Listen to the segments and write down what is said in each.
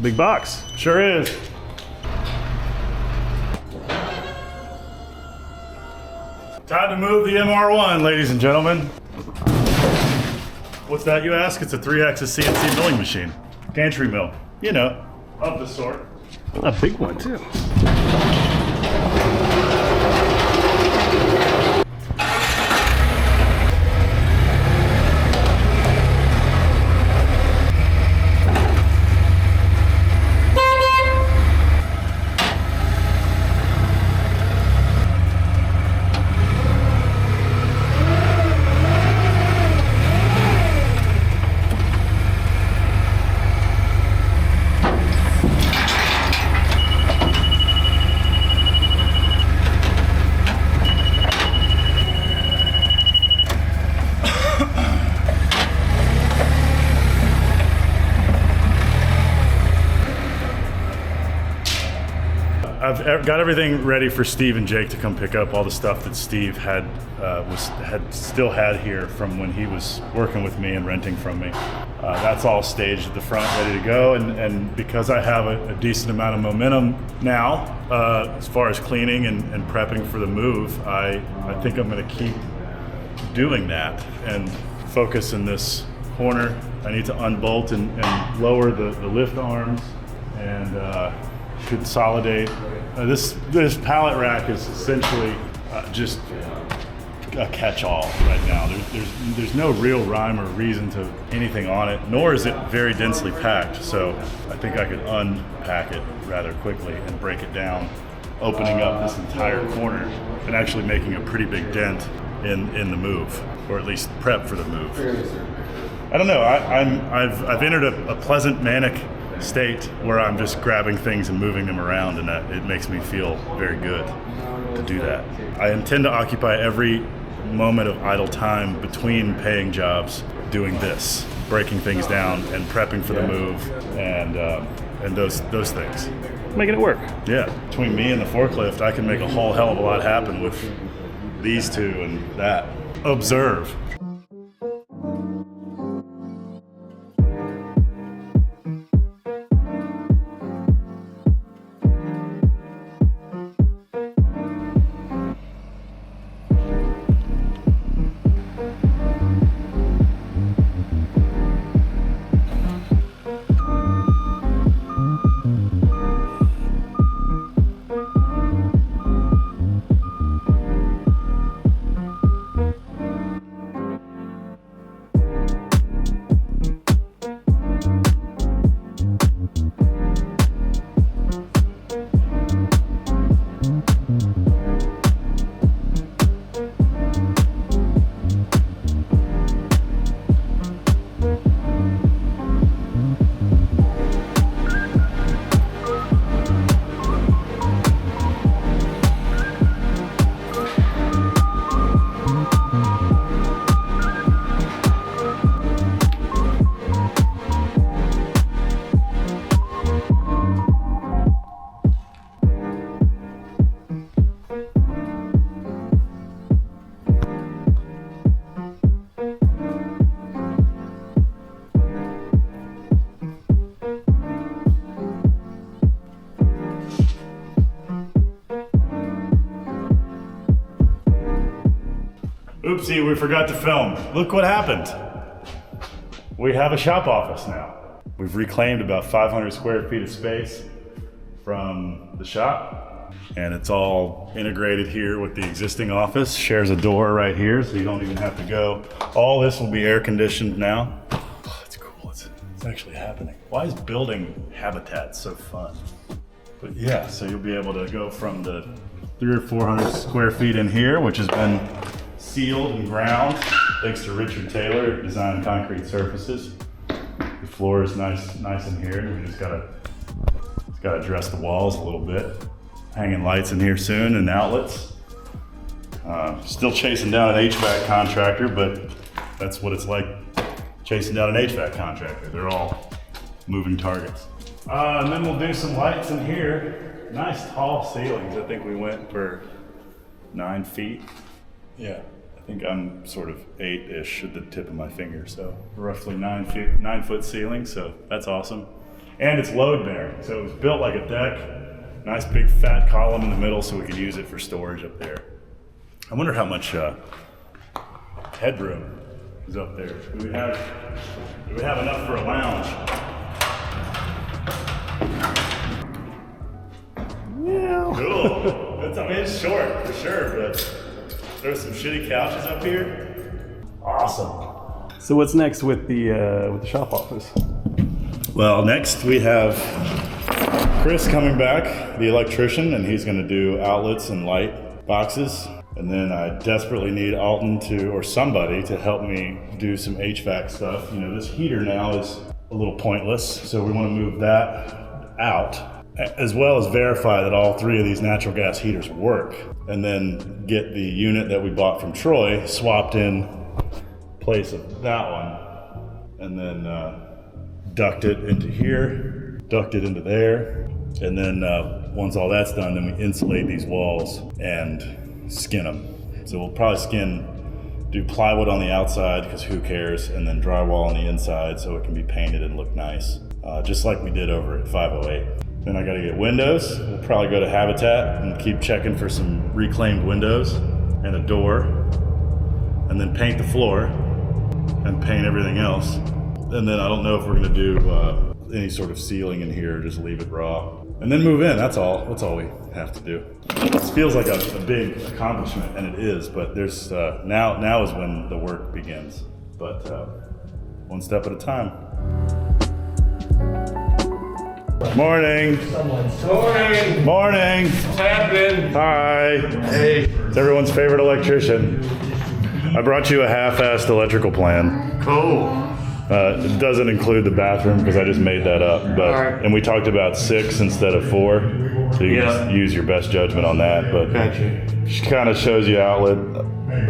Big box. Sure is. Time to move the MR1, ladies and gentlemen. What's that, you ask? It's a 3-axis CNC milling machine. Gantry mill, you know, of the sort. A big one, too. I've got everything ready for Steve and Jake to come pick up all the stuff that Steve had still had here from when he was working with me and renting from me. That's all staged at the front, ready to go. And because I have a decent amount of momentum now, as far as cleaning and prepping for the move, I think I'm going to keep doing that and focus in this corner. I need to unbolt and lower the lift arms and consolidate. This pallet rack is essentially just a catch-all right now. There's no real rhyme or reason to anything on it, nor is it very densely packed. So I think I could unpack it rather quickly and break it down, opening up this entire corner and actually making a pretty big dent in the move, or at least prep for the move. I don't know. I've entered a pleasant manic state where I'm just grabbing things and moving them around, and it makes me feel very good to do that. I intend to occupy every moment of idle time between paying jobs doing this, breaking things down and prepping for the move and those things. Making it work. Yeah, between me and the forklift, I can make a whole hell of a lot happen with these two and that. Observe. Oopsie, we forgot to film. Look what happened. We have a shop office now. We've reclaimed about 500 square feet of space from the shop, and it's all integrated here with the existing office. Shares a door right here, so you don't even have to go. All this will be air conditioned now. Oh, it's cool, it's actually happening. Why is building habitat so fun? But yeah, so you'll be able to go from the 300 or 400 square feet in here, which has been sealed and ground thanks to Richard Taylor, Design Concrete Surfaces. The floor is nice in here. We just gotta dress the walls a little bit. Hanging lights in here soon and outlets. Still chasing down an HVAC contractor, but that's what it's like chasing down an HVAC contractor. They're all moving targets. And then we'll do some lights in here. Nice tall ceilings. I think we went for 9 feet. Yeah, I think I'm sort of 8-ish at the tip of my finger, so roughly 9 foot ceiling, so that's awesome. And it's load bearing, so it was built like a deck. Nice big fat column in the middle so we could use it for storage up there. I wonder how much headroom is up there. Do we have enough for a lounge? Yeah. Cool. I mean, it's short for sure, but there's some shitty couches up here. Awesome. So what's next with the shop office? Well, next we have Chris coming back, the electrician, and he's going to do outlets and light boxes. And then I desperately need Alton or somebody to help me do some HVAC stuff. You know, this heater now is a little pointless, so we want to move that out, as well as verify that all 3 of these natural gas heaters work, and then get the unit that we bought from Troy swapped in place of that one, and then duct it into here, duct it into there, and then once all that's done, then we insulate these walls and skin them. So we'll probably do plywood on the outside, because who cares, and then drywall on the inside so it can be painted and look nice, just like we did over at 508. Then I gotta get windows. We'll probably go to Habitat and keep checking for some reclaimed windows and a door, and then paint the floor and paint everything else. And then I don't know if we're gonna do any sort of ceiling in here, just leave it raw. And then move in, that's all we have to do. This feels like a big accomplishment, and it is, but there's now is when the work begins. But one step at a time. Morning. Morning. Morning. What's happening? Hi. Hey. It's everyone's favorite electrician. I brought you a half-assed electrical plan. Cool. It doesn't include the bathroom because I just made that up. But Alright. and we talked about 6 instead of 4, so you can just use your best judgment on that. But Gotcha. she kind of shows you outlet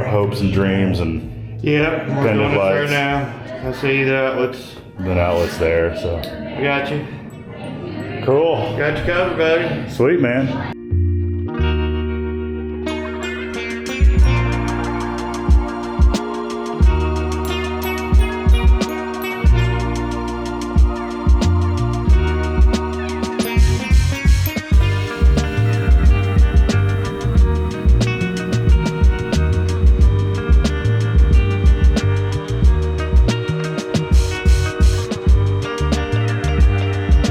hopes and dreams, and Yep, we're Pendant doing it there lights. now. I see the outlets. then outlets there. So I got you. cool, Got you covered, buddy. sweet man.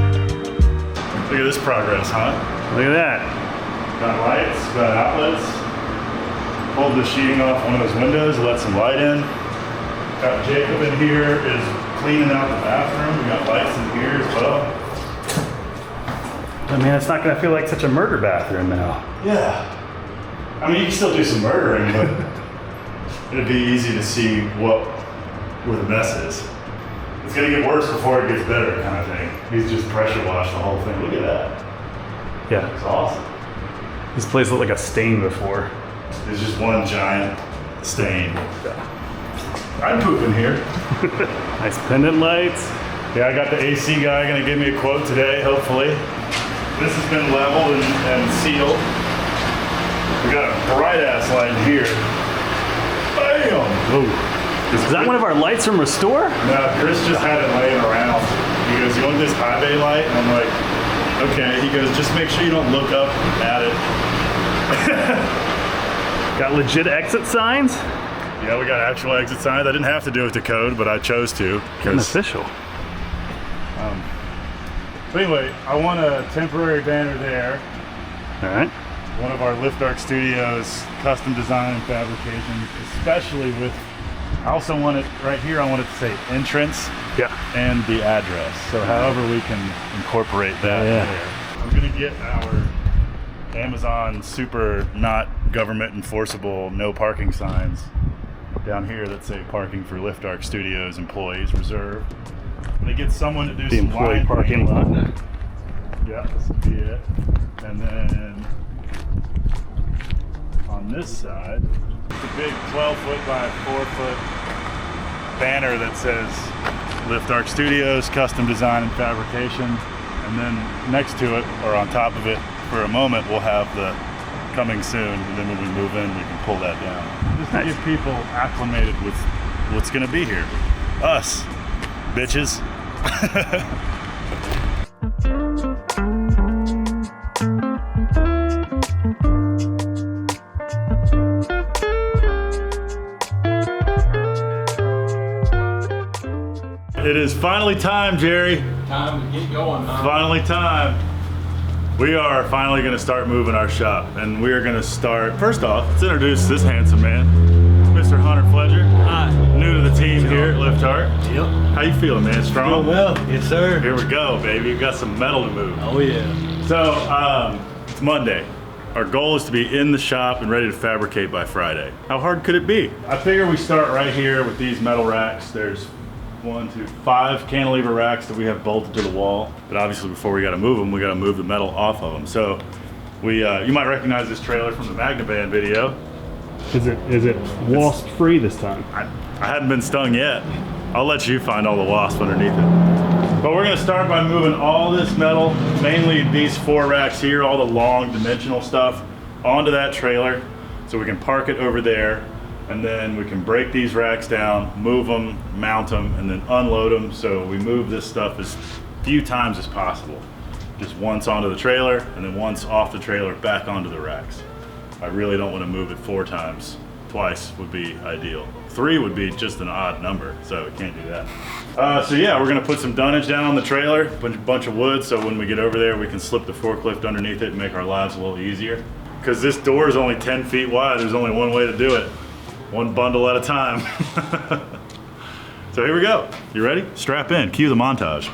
Look at this progress, huh? Look at that. Got lights, got outlets. Pulled the sheeting off one of those windows, let some light in. Got Jacob in here, is cleaning out the bathroom. We got lights in here as well. I mean, it's not gonna feel like such a murder bathroom now. Yeah. I mean, you can still do some murdering, but it'd be easy to see where the mess is. It's gonna get worse before it gets better, kind of thing. He's just pressure washed the whole thing. Look at that. Yeah. It's awesome. This place looked like a stain before. There's just one giant stain. I'd poop in here. Nice pendant lights. Yeah, I got the AC guy gonna give me a quote today, hopefully. This has been leveled and sealed. We got a bright ass light here. Bam! Oh. Is that one of our lights from Restore? No, Chris just had it laying around. He goes, "You want this high bay light?" And I'm like, "Okay." He goes, "Just make sure you don't look up at it." Got legit exit signs? Yeah, we got actual exit signs. I didn't have to do it to code, but I chose to. Getting official. But anyway, I want a temporary banner there. All right. One of our Lift Arc Studios custom design and fabrications, especially with, I also want it right here, I want it to say entrance Yeah. and the address. So however we can incorporate that Yeah. there. I'm gonna get our Amazon super not government enforceable no parking signs down here that say parking for Lift Arc Studios employees reserved. I'm gonna get someone to do The some employee line parking painting. lot. Yeah, this would be it. And then on this side, it's a big 12-foot by 4-foot banner that says Lift Arc Studios, Custom Design and Fabrication. And then next to it, or on top of it, for a moment, we'll have the coming soon. And then when we move in, we can pull that down. Just to Nice. get people acclimated with what's gonna be here. Us, bitches. it is finally time, Jerry. Time to get going, huh? Finally time. We are finally going to start moving our shop, and we are going to start. First off, let's introduce this handsome man, Mr. Hunter Fledger. Hi. New to the team here at Lift Art. Yep. How you feeling, man? Strong? Well, yes, sir. Here we go, baby. You got some metal to move. Oh, yeah. So, it's Monday. Our goal is to be in the shop and ready to fabricate by Friday. How hard could it be? I figure we start right here with these metal racks. There's 5 cantilever racks that we have bolted to the wall. But obviously before we gotta move them, we gotta move the metal off of them. So you might recognize this trailer from the Magna Band video. Is it wasp free this time? I hadn't been stung yet. I'll let you find all the wasp underneath it. But we're gonna start by moving all this metal, mainly these 4 racks here, all the long dimensional stuff, onto that trailer so we can park it over there, and then we can break these racks down, move them, mount them, and then unload them. So we move this stuff as few times as possible. Just once onto the trailer, and then once off the trailer back onto the racks. I really don't want to move it 4 times. Twice would be ideal. 3 would be just an odd number, so we can't do that. So yeah, we're gonna put some dunnage down on the trailer, bunch of wood, so when we get over there, we can slip the forklift underneath it and make our lives a little easier. Because this door is only 10 feet wide, there's only one way to do it. One bundle at a time. So here we go. You ready? Strap in, cue the montage.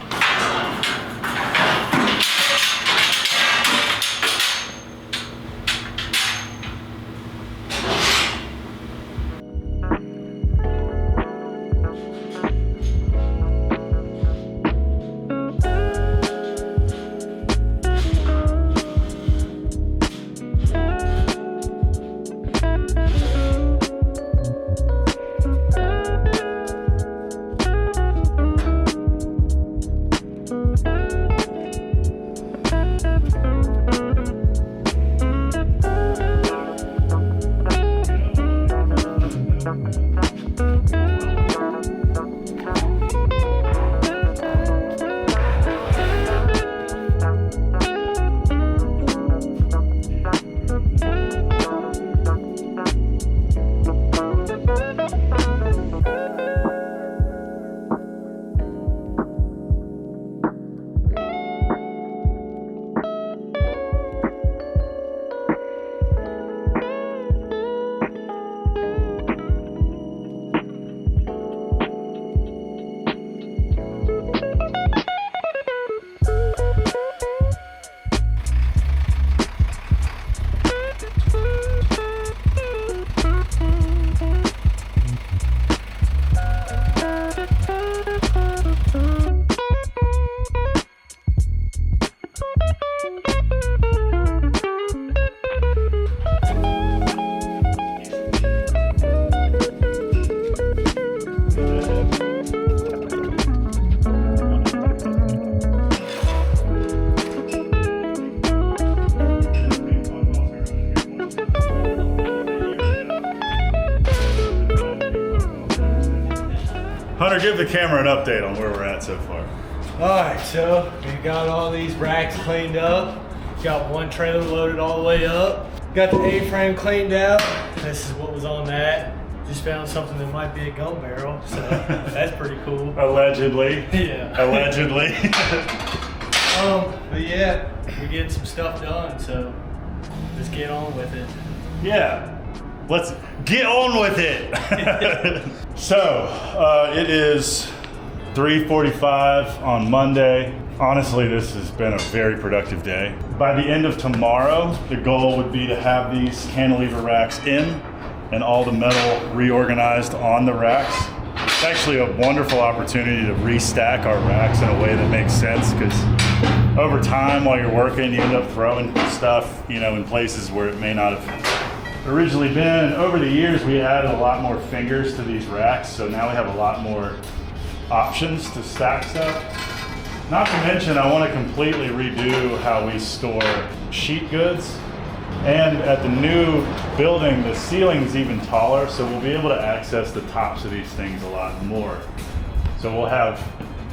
Hunter, give the camera an update on where we're at so far. All right, so we got all these racks cleaned up. Got one trailer loaded all the way up. Got the A-frame cleaned out. This is what was on that. Just found something that might be a gun barrel, so that's pretty cool. Allegedly. Yeah. Allegedly. But yeah, we're getting some stuff done, so let's get on with it. Yeah, let's get on with it. So, it is 3:45 on Monday. Honestly, this has been a very productive day. By the end of tomorrow, the goal would be to have these cantilever racks in and all the metal reorganized on the racks. It's actually a wonderful opportunity to restack our racks in a way that makes sense, because over time while you're working, you end up throwing stuff, in places where it may not have originally been. And over the years, we added a lot more fingers to these racks, so now we have a lot more options to stack stuff. Not to mention, I want to completely redo how we store sheet goods. And at the new building, the ceiling's even taller, so we'll be able to access the tops of these things a lot more. So we'll have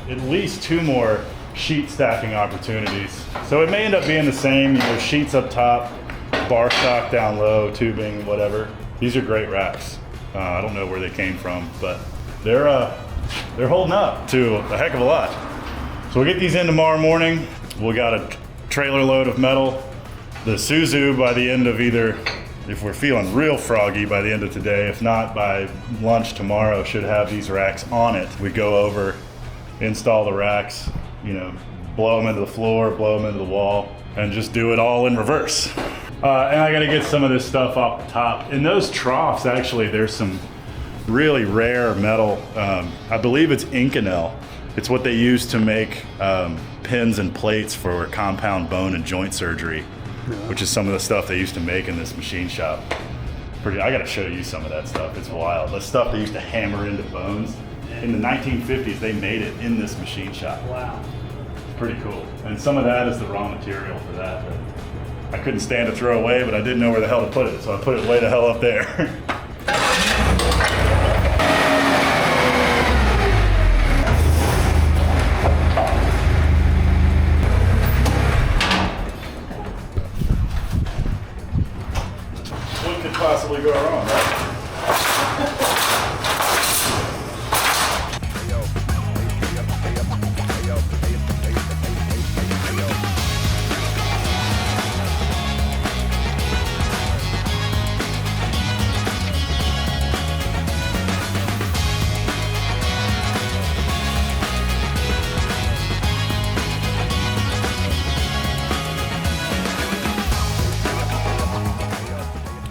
at least 2 more sheet stacking opportunities. So it may end up being the same, sheets up top, bar stock down low, tubing, whatever. These are great racks. I don't know where they came from, but they're they're holding up to a heck of a lot. So we'll get these in tomorrow morning. We got a trailer load of metal. The Suzu by the end of either, if we're feeling real froggy, by the end of today, if not by lunch tomorrow, should have these racks on it. We go over, install the racks, you know, blow them into the floor, blow them into the wall, and just do it all in reverse. And I gotta get some of this stuff off the top. In those troughs, actually, there's some really rare metal. I believe it's Inconel. It's what they use to make pins and plates for compound bone and joint surgery, which is some of the stuff they used to make in this machine shop. I gotta show you some of that stuff. It's wild. The stuff they used to hammer into bones. In the 1950s, they made it in this machine shop. Wow. Pretty cool. And some of that is the raw material for that I couldn't stand to throw away, but I didn't know where the hell to put it, so I put it way the hell up there. What could possibly go wrong, right?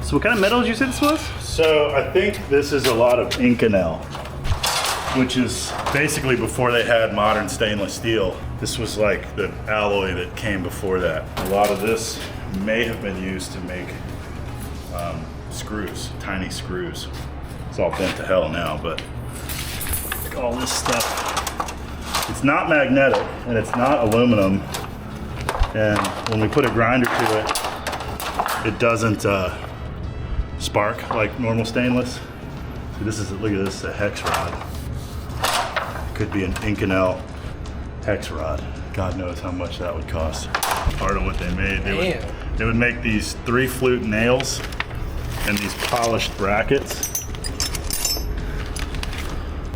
So what kind of metal did you say this was? So I think this is a lot of Inconel, which is basically before they had modern stainless steel. This was like the alloy that came before that. A lot of this may have been used to make screws, tiny screws. It's all bent to hell now, but look at all this stuff. It's not magnetic and it's not aluminum. And when we put a grinder to it, it doesn't spark like normal stainless. So this is, look at this, a hex rod. It could be an Inconel hex rod. God knows how much that would cost. Part of what they made, they would make these 3-flute nails and these polished brackets.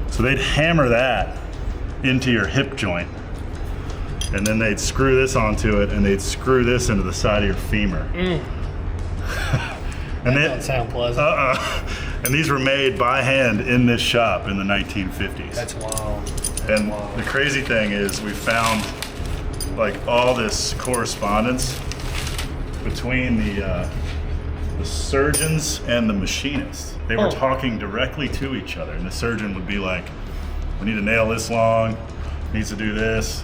So they'd hammer that into your hip joint, and then they'd screw this onto it, and they'd screw this into the side of your femur. And That doesn't sound pleasant. And these were made by hand in this shop in the 1950s. That's wild. And the crazy thing is we found like all this correspondence between the surgeons and the machinists. They were talking directly to each other, and the surgeon would be like, we need to nail this long, needs to do this.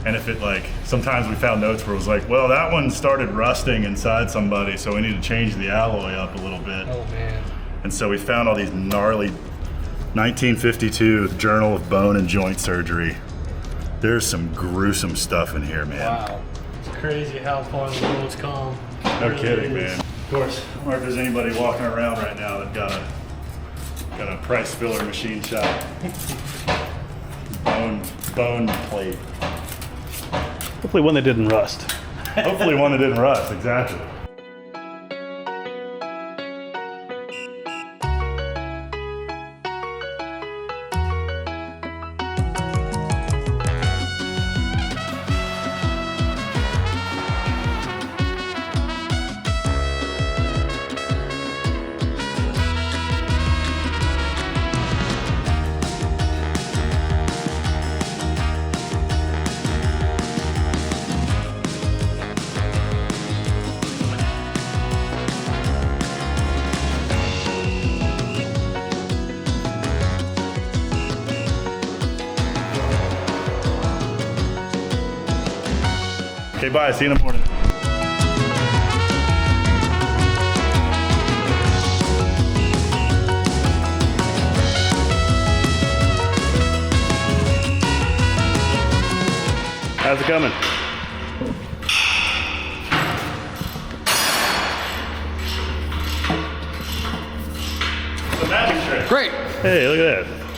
And if it like, sometimes we found notes where it was like, well, that one started rusting inside somebody, so we need to change the alloy up a little bit. Oh man. And so we found all these gnarly 1952 Journal of Bone and Joint Surgery. There's some gruesome stuff in here, man. Wow. It's crazy how far the world's come. No It really kidding, is. man. Of course, I wonder if there's anybody walking around right now that got a price filler machine shop. Bone plate. Hopefully one that didn't rust. Hopefully one that didn't rust, exactly. Okay, bye. See you in the morning. How's it coming? The magic trick. Great. Hey, look at that.